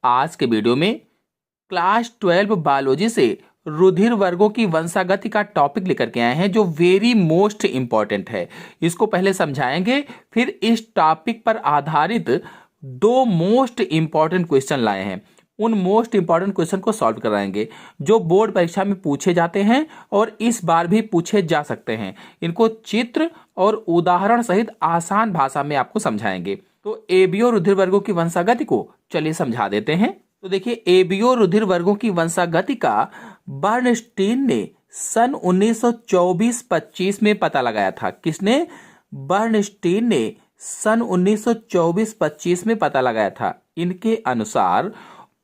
आज के वीडियो में क्लास 12 बायोलॉजी से रुधिर वर्गों की वंशागति का टॉपिक लेकर के आए हैं जो वेरी मोस्ट इंपॉर्टेंट है। इसको पहले समझाएंगे, फिर इस टॉपिक पर आधारित दो मोस्ट इंपॉर्टेंट क्वेश्चन लाए हैं। उन मोस्ट इंपॉर्टेंट क्वेश्चन को सॉल्व कराएंगे जो बोर्ड परीक्षा में पूछे जाते हैं और इस बार भी पूछे जा सकते हैं। इनको चित्र और उदाहरण सहित आसान भाषा में आपको समझाएंगे। तो एबीओ रुधिर वर्गों की वंशागति को चलिए समझा देते हैं। तो देखिए, एबीओ रुधिर वर्गों की वंशागति का बर्नस्टीन ने सन 1924-25 में पता लगाया था। किसने? बर्नस्टीन ने सन 1924-25 में पता लगाया था। इनके अनुसार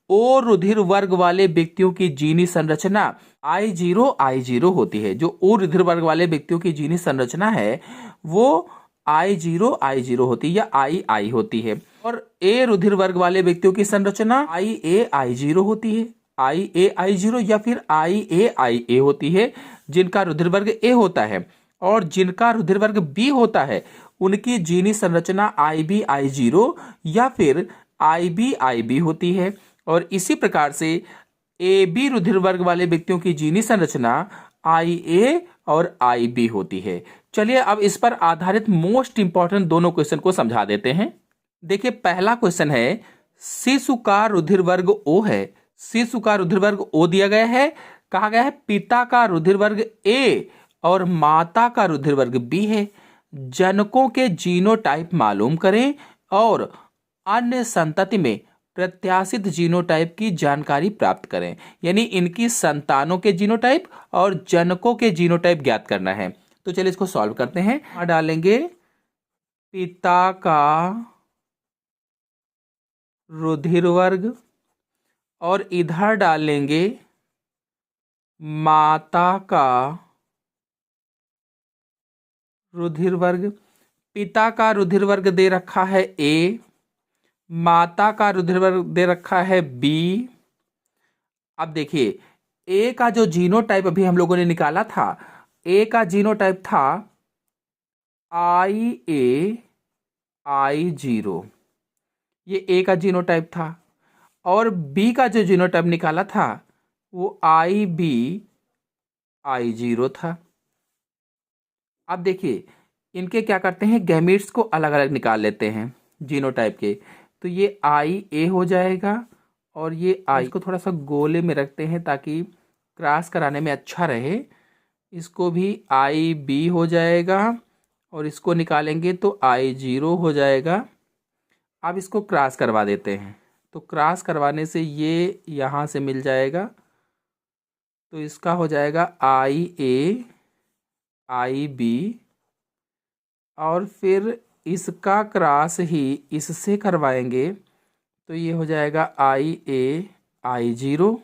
ओ रुधिर वर्ग वाले व्यक्तियों की जीनी संरचना I0 होती है। जो ओ रुधिर वर्ग वाले व्यक्तियों की जीनी संरचना है वो I0 होती है या II होती है, और ए रुधिर वर्ग वाले व्यक्तियों की संरचना IA होती है, IA या फिर IA होती है, जिनका रुधिर वर्ग ए होता है। और जिनका रुधिर वर्ग बी होता है उनकी जीनी संरचना IB या फिर IB होती है। और इसी प्रकार से ए बी रुधिर वर्ग वाले व्यक्तियों की जीनी संरचना IA और IB होती है। चलिए अब इस पर आधारित मोस्ट इंपॉर्टेंट दोनों क्वेश्चन को समझा देते हैं। देखिए, पहला क्वेश्चन है, शिशु का रुधिर वर्ग O है। शिशु का रुधिर वर्ग O दिया गया है। कहा गया है पिता का रुधिर वर्ग A और माता का रुधिर वर्ग B है। जनकों के जीनोटाइप मालूम करें और अन्य संतति में प्रत्याशित जीनोटाइप की जानकारी प्राप्त करें। यानी इनकी संतानों के जीनोटाइप और जनकों के जीनोटाइप ज्ञात करना है। तो चलिए इसको सॉल्व करते हैं। यहाँ डालेंगे पिता का रुधिर वर्ग और इधर डालेंगे माता का रुधिर वर्ग। पिता का रुधिर वर्ग दे रखा है A, माता का रुधिर वर्ग दे रखा है B। अब देखिए, A का जो जीनोटाइप अभी हम लोगों ने निकाला था, A का जीनोटाइप था IA ये A का जीनोटाइप था, और B का जो जीनोटाइप निकाला था वो IB था। अब देखिए, इनके क्या करते हैं, गैमीट्स को अलग अलग निकाल लेते हैं जीनोटाइप के। तो ये IA हो जाएगा और ये I को थोड़ा सा गोले में रखते हैं ताकि क्रॉस कराने में अच्छा रहे। इसको भी IB हो जाएगा और इसको निकालेंगे तो I0 हो जाएगा। अब इसको क्रॉस करवा देते हैं, तो क्रॉस करवाने से ये यहाँ से मिल जाएगा, तो इसका हो जाएगा IA IB, और फिर इसका क्रॉस ही इससे करवाएंगे तो ये हो जाएगा IA I0,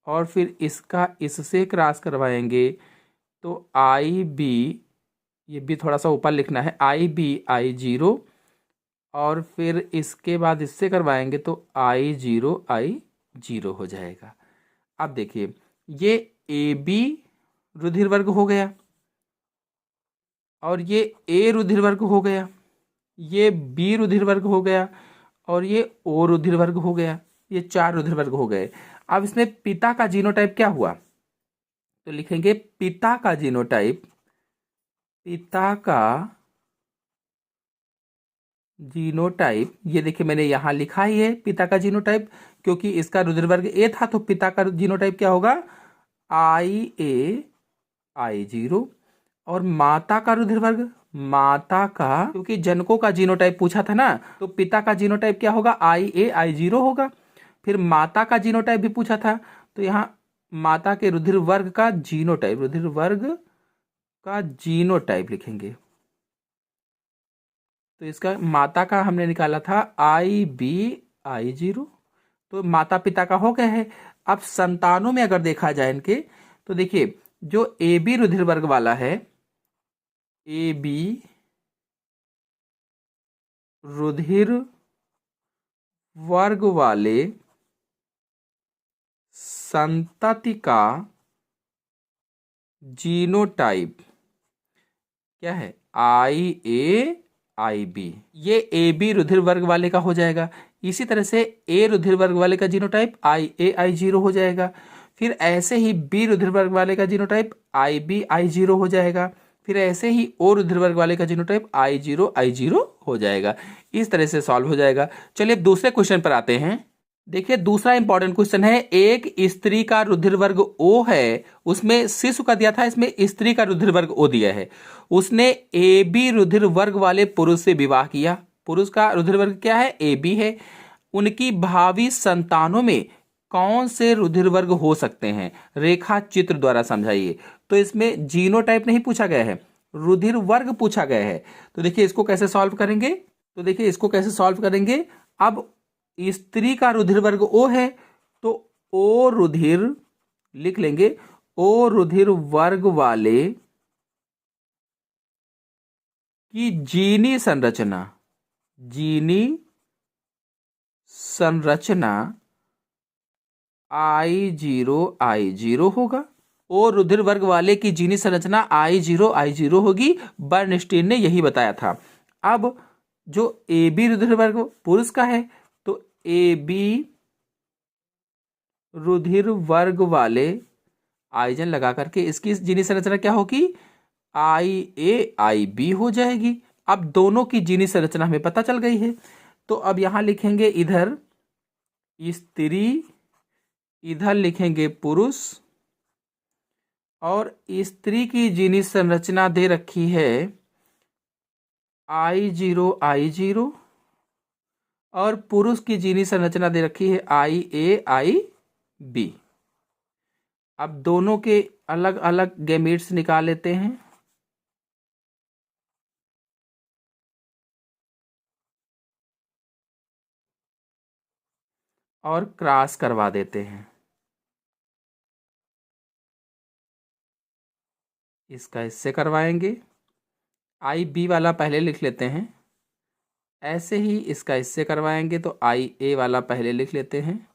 और फिर इसका इससे क्रॉस करवाएंगे तो IB, ये भी थोड़ा सा ऊपर लिखना है, IB I0, और फिर इसके बाद इससे करवाएंगे तो I0 हो जाएगा। अब देखिए, ये AB रुधिर वर्ग हो गया, और ये A रुधिर वर्ग हो गया, ये B रुधिर वर्ग हो गया, और ये O रुधिर वर्ग हो गया। ये 4 रुधिर वर्ग हो गए। अब इसमें पिता का जीनोटाइप क्या हुआ, तो लिखेंगे पिता का जीनोटाइप, ये देखिए मैंने यहां लिखा ही है पिता का जीनोटाइप, क्योंकि इसका रुधिर वर्ग A था तो पिता का जीनोटाइप क्या होगा, IA I0। और माता का रुधिर वर्ग, क्योंकि जनकों का जीनोटाइप पूछा था ना, तो पिता का जीनोटाइप क्या होगा, IA I0 होगा। फिर माता का जीनोटाइप भी पूछा था, तो यहाँ माता के रुधिर वर्ग का जीनोटाइप लिखेंगे। तो इसका माता का हमने निकाला था IB I0, तो माता पिता का हो गया है। अब संतानों में अगर देखा जाए इनके, तो देखिए जो AB रुधिर वर्ग वाला है, AB रुधिर वर्ग वाले संतति का जीनोटाइप क्या है, IA IB। ये AB रुधिर वर्ग वाले का हो जाएगा। इसी तरह से ए रुधिर वर्ग वाले का जीनोटाइप IA I0 हो जाएगा। फिर ऐसे ही बी रुधिर वर्ग वाले का जीनोटाइप IB I0 हो जाएगा। फिर ऐसे ही ओ रुधिर वर्ग वाले का जीनोटाइप I0 हो जाएगा। इस तरह से सॉल्व हो जाएगा। चलिए दूसरे क्वेश्चन पर आते हैं। देखिए दूसरा इंपॉर्टेंट क्वेश्चन है, एक स्त्री का रुधिर वर्ग O है, उसमें शिशु का दिया था, इसमें स्त्री का रुधिर वर्ग O दिया है। उसने AB रुधिर वर्ग वाले पुरुष से विवाह किया। पुरुष का रुधिर वर्ग क्या है? AB है। उनकी भावी संतानों में कौन से रुधिर वर्ग हो सकते हैं? रेखा चित्र द्वारा समझाइए। तो इसमें जीनोटाइप नहीं पूछा गया है, रुधिर वर्ग पूछा गया है। तो देखिए इसको कैसे सॉल्व करेंगे, अब स्त्री का रुधिर वर्ग O है तो O रुधिर लिख लेंगे, O रुधिर वर्ग वाले की जीनी संरचना I0 होगा। O रुधिर वर्ग वाले की जीनी संरचना I0 होगी। बर्नस्टीन ने यही बताया था। अब जो AB रुधिर वर्ग पुरुष का है तो AB रुधिर वर्ग वाले आइजन लगा करके इसकी जीनी संरचना क्या होगी? IAIB हो जाएगी। अब दोनों की जीनी संरचना हमें पता चल गई है, तो अब यहां लिखेंगे इधर स्त्री, इधर लिखेंगे पुरुष, और स्त्री की जीनी संरचना दे रखी है I0 और पुरुष की जीनी संरचना दे रखी है IAIB। अब दोनों के अलग अलग गैमेट्स निकाल लेते हैं। और क्रॉस करवा देते हैं। इसका इससे करवाएंगे, IB वाला पहले लिख लेते हैं। ऐसे ही इसका इससे करवाएंगे तो IA वाला पहले लिख लेते हैं,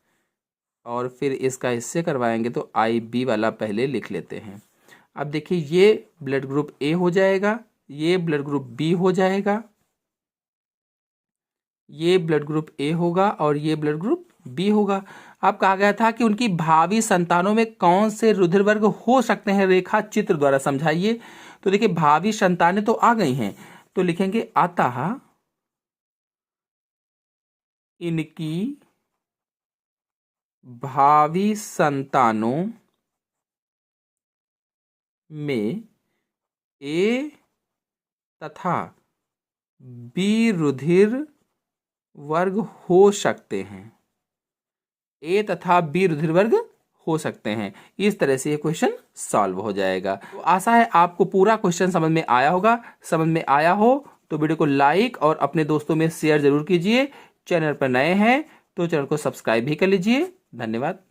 और फिर इसका इससे करवाएंगे तो IB वाला पहले लिख लेते हैं। अब देखिए ये ब्लड ग्रुप A हो जाएगा, ये ब्लड ग्रुप B हो जाएगा, ये ब्लड ग्रुप A होगा और ये ब्लड ग्रुप B होगा। अब कहा गया था कि उनकी भावी संतानों में कौन से रुधिर वर्ग हो सकते हैं, रेखा चित्र द्वारा समझाइए। तो देखिए भावी संतानें तो आ गई हैं, तो लिखेंगे अतः इनकी भावी संतानों में A तथा B रुधिर वर्ग हो सकते हैं, A तथा B रुधिर वर्ग हो सकते हैं। इस तरह से ये क्वेश्चन सॉल्व हो जाएगा। तो आशा है आपको पूरा क्वेश्चन समझ में आया होगा। समझ में आया हो तो वीडियो को लाइक और अपने दोस्तों में शेयर जरूर कीजिए। चैनल पर नए हैं तो चैनल को सब्सक्राइब भी कर लीजिए। धन्यवाद।